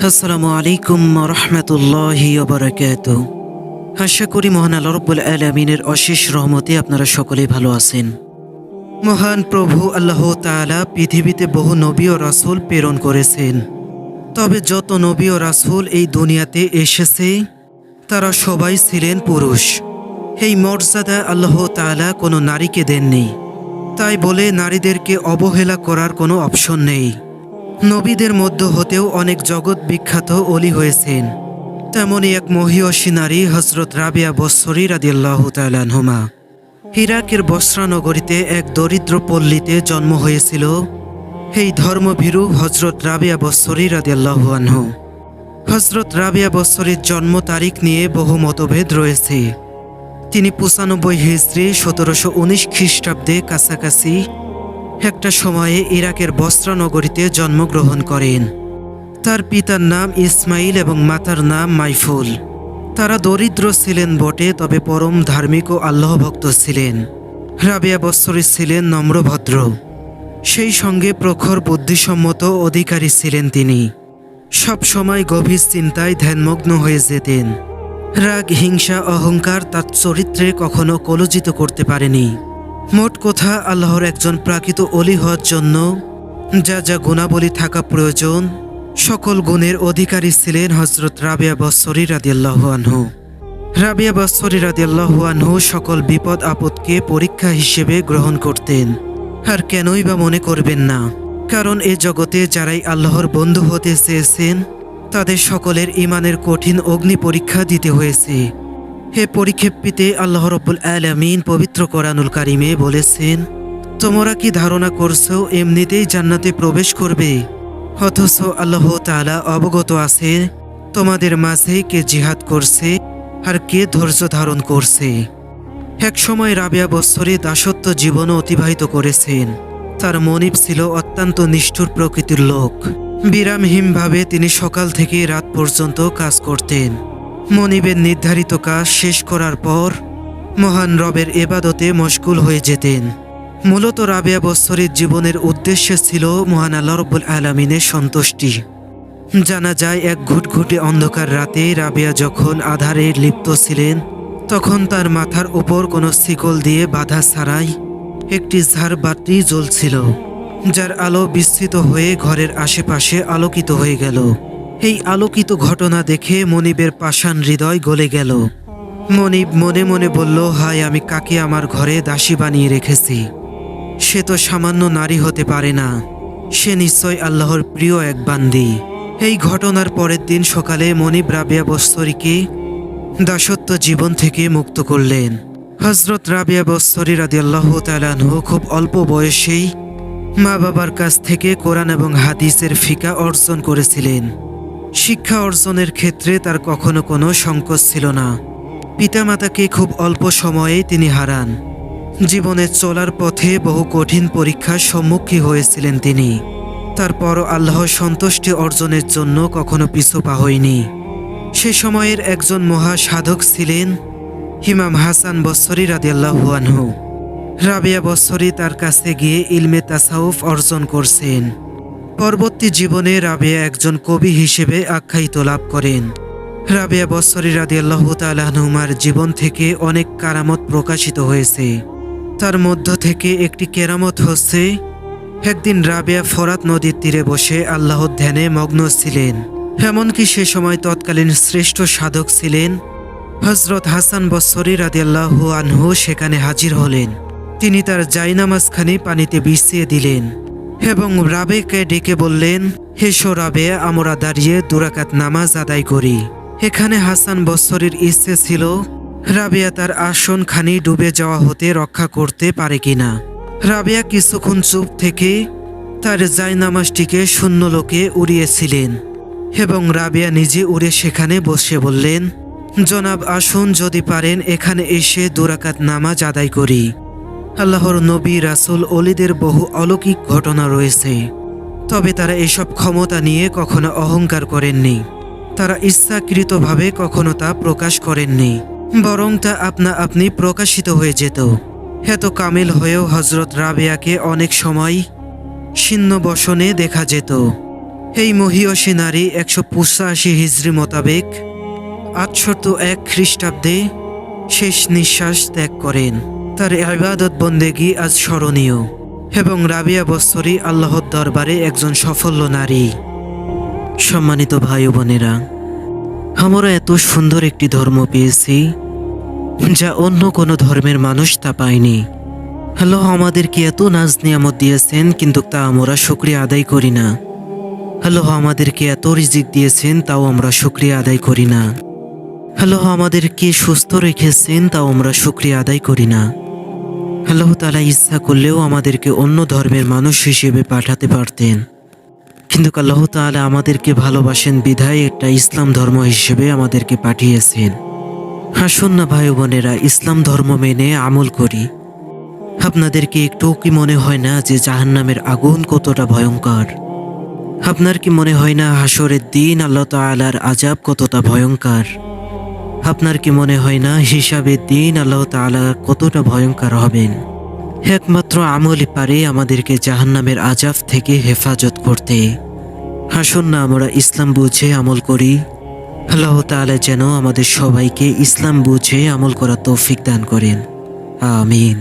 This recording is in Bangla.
আসসালামু আলাইকুম রহমতুল্লাহি ওয়া বারাকাতুহু। আশা করি মহান আল্লাহ রাব্বুল আলামিনের অশেষ রহমতে আপনারা সকলেই ভালো আছেন। মহান প্রভু আল্লাহ তাআলা পৃথিবীতে বহু নবী ও রাসূল প্রেরণ করেছেন। তবে যত নবী ও রাসূল এই দুনিয়াতে এসেছে তারা সবাই ছিলেন পুরুষ। এই মর্যাদা আল্লাহ তাআলা কোনো নারীকে দেননি, তাই বলে নারীদেরকে অবহেলা করার কোনো অপশন নেই। নবীদের মধ্য হতেও অনেক জগৎ বিখ্যাত অলি হয়েছেন। তেমনই এক মহিয়সী নারী হযরত রাবিয়া বসরি রাদিয়াল্লাহু তাআলা আনহুমা। ইরাকের বসরা নগরীতে এক দরিদ্র পল্লীতে জন্ম হয়েছিল এই ধর্মভীরু হযরত রাবিয়া বসরি রাদিয়াল্লাহু আনহু। হযরত রাবিয়া বসরির জন্ম তারিখ নিয়ে বহু মতভেদ রয়েছে। তিনি 95 হিজরি 1719 খ্রিস্টাব্দে কাছাকাছি একটা সময়ে ইরাকের বসরা নগরীতে জন্মগ্রহণ করেন। তার পিতার নাম ইসমাইল এবং মাতার নাম মাইফুল। তারা দরিদ্র ছিলেন বটে, তবে পরম ধার্মিক ও আল্লাহ ভক্ত ছিলেন। রাবিয়া বসরি ছিলেন নম্রভদ্র, সেই সঙ্গে প্রখর বুদ্ধিসম্মত অধিকারী ছিলেন তিনি। সব সময় গভীর চিন্তায় ধ্যানমগ্ন হয়ে যেতেন। রাগ, হিংসা, অহংকার তার চরিত্রে কখনো কলুষিত করতে পারেনি। মোট কথা, আল্লাহর একজন প্রকৃত অলি হওয়ার জন্য যা যা গুণাবলী থাকা প্রয়োজন সকল গুণের অধিকারী ছিলেন হযরত রাবিয়া বসরি রাদিয়াল্লাহু আনহু। রাবিয়া বসরি রাদিয়াল্লাহু আনহু সকল বিপদ আপদকে পরীক্ষা হিসেবে গ্রহণ করতেন। আর কেনই বা মনে করবেন না, কারণ এ জগতে যারাই আল্লাহর বন্ধু হতে চেয়েছেন তাদের সকলের ঈমানের কঠিন অগ্নি পরীক্ষা দিতে হয়েছে। হে পরিক্ষেপিতে আল্লাহ রাব্বুল আলামিন পবিত্র কোরআনুল কারিমে বলেছেন, তোমরা কি ধারণা করছো এমনিতেই জান্নাতে প্রবেশ করবে? অথচ আল্লাহ তাআলা অবগত আছে তোমাদের মাঝে কে জিহাদ করছে আর কে ধৈর্য ধারণ করছে। এক সময় রাবিয়া বসরি দাসত্ব জীবন অতিবাহিত করেছেন। তার মনিব ছিল অত্যন্ত নিষ্ঠুর প্রকৃতির লোক। বিরামহীনভাবে তিনি সকাল থেকে রাত পর্যন্ত কাজ করতেন। মনিবের নির্ধারিত কাজ শেষ করার পর মহান রবের ইবাদতে মশগুল হয়ে যেতেন। মূলত রাবিয়া বসরির জীবনের উদ্দেশ্য ছিল মহান আল্লাহ রাব্বুল আলামিনের সন্তুষ্টি। জানা যায় এক ঘুটঘুটে অন্ধকার রাতে রাবিয়া যখন আঁধারে লিপ্ত ছিলেন তখন তার মাথার উপর কোনো শিকল দিয়ে বাঁধা ছাড়াই একটি ঝাড়বাতি জ্বলছিল, যার আলো বিস্তৃত হয়ে ঘরের আশেপাশে আলোকিত হয়ে গেল। এই আলোকিত ঘটনা দেখে মনিবের পাষাণ হৃদয় গলে গেল। মনিব মনে মনে বলল, হায়, আমি কাকে আমার ঘরে দাসী বানিয়ে রেখেছি? সে তো সামান্য নারী হতে পারে না, সে নিশ্চয় আল্লাহর প্রিয় এক বান্দি। এই ঘটনার পরের দিন সকালে মনিব রাবিয়া বসরিকে দাসত্ব জীবন থেকে মুক্ত করলেন। হযরত রাবিয়া বসরি রাদিয়াল্লাহু তাআলা আনহু খুব অল্প বয়সেই মা বাবার কাছ থেকে কোরআন এবং হাদিসের ফিকা অর্জন করেছিলেন। শিক্ষা অর্জনের ক্ষেত্রে তার কখনো কোনো সংকোচ ছিল না। পিতামাতাকে খুব অল্প সময়েই তিনি হারান। জীবনে চলার পথে বহু কঠিন পরীক্ষার সম্মুখীন হয়েছিলেন তিনি। তারপরও আল্লাহর সন্তুষ্টি অর্জনের জন্য কখনো পিছু পা হয়নি। সে সময়ের একজন মহা সাধক ছিলেন ইমাম হাসান বসরি রাদিয়াল্লাহু আনহু। রাবিয়া বসরি তার কাছে গিয়ে ইলমে তাসাউফ অর্জন করছেন। পরবর্তী জীবনে রাবিয়া একজন কবি হিসেবে আখ্যায়িত লাভ করেন। রাবিয়া বসরি রাদিয়াল্লাহু তাআলা আনহুমার জীবন থেকে অনেক কারামত প্রকাশিত হয়েছে। তার মধ্য থেকে একটি কেরামত হচ্ছে, একদিন রাবিয়া ফরাত নদীর তীরে বসে আল্লাহর ধ্যানে মগ্ন ছিলেন। এমনকি সে সময় তৎকালীন শ্রেষ্ঠ সাধক ছিলেন হযরত হাসান বসরি রাদিয়াল্লাহু আনহু সেখানে হাজির হলেন। তিনি তার জায়নামাজখানি পানিতে বিছিয়ে দিলেন এবং রাবেকে ডেকে বললেন, হেসো রাবে, আমরা দাঁড়িয়ে 2 রাকাত নামাজ আদায় করি। এখানে হাসান বসরির ইচ্ছে ছিল রাবিয়া তার আসনখানি ডুবে যাওয়া হতে রক্ষা করতে পারে কিনা। রাবিয়া কিছুক্ষণ চুপ থেকে তার জায়নামাজটিকে শূন্য লোকে উড়িয়েছিলেন এবং রাবিয়া নিজে উড়ে সেখানে বসে বললেন, জনাব, আসুন, যদি পারেন এখানে এসে 2 রাকাত নামাজ আদায় করি। আল্লাহর নবী, রাসূল, অলিদের বহু অলৌকিক ঘটনা রয়েছে, তবে তারা এসব ক্ষমতা নিয়ে কখনো অহংকার করেননি। তারা ইচ্ছাকৃতভাবে কখনো তা প্রকাশ করেননি, বরং তা আপনা আপনি প্রকাশিত হয়ে যেত। এত কামিল হয়েও হযরত রাবিয়াকে অনেক সময় ছিন্ন বসনে দেখা যেত। এই মহিয়সী নারী 185 হিজরি মোতাবেক 801 খ্রিস্টাব্দে শেষ নিঃশ্বাস ত্যাগ করেন। তার ইবাদত বন্দেগী আজ স্মরণীয় এবং রাবিয়া বস্তরী আল্লাহর দরবারে একজন সফল নারী। সম্মানিত ভাই ও বোনেরা, আমরা এত সুন্দর একটি ধর্ম পেয়েছি যা অন্য কোনো ধর্মের মানুষ তা পায়নি। আল্লাহ আমাদেরকে এত নাজ নিয়ামত দিয়েছেন, কিন্তু তা আমরা শুকরিয়া আদায় করি না। আল্লাহ আমাদেরকে এত রিজিক দিয়েছেন, তাও আমরা শুকরিয়া আদায় করি না। আল্লাহ আমাদেরকে সুস্থ রেখেছেন, তাও আমরা শুকরিয়া আদায় করি না। আল্লাহ তাআলা ইচ্ছা করলেও আমাদেরকে অন্য ধর্মের মানুষ হিসেবে পাঠাতে পারতেন, কিন্তু আল্লাহ তাআলা আমাদেরকে ভালোবাসেন বিধায় একটা ইসলাম ধর্ম হিসেবে আমাদেরকে পাঠিয়েছেন। আসুন না ভাই বোনেরা, ইসলাম ধর্ম মেনে আমল করি। আপনাদেরকে একটু কি মনে হয় না যে জাহান্নামের আগুন কতটা ভয়ঙ্কর? আপনার কি মনে হয় না হাসরের দিন আল্লাহ তাআলার আযাব কতটা ভয়ঙ্কর? আপনার কি মনে হয় না হিসাবের দিন আল্লাহ তাআলা কতটা ভয়ঙ্কর হবেন? একমাত্র আমলই পারে আমাদেরকে জাহান্নামের আযাব থেকে হেফাজত করতে। আসুন না আমরা ইসলাম বুঝে আমল করি। আল্লাহ তাআলা যেন আমাদের সবাইকে ইসলাম বুঝে আমল করার তৌফিক দান করেন। আমিন।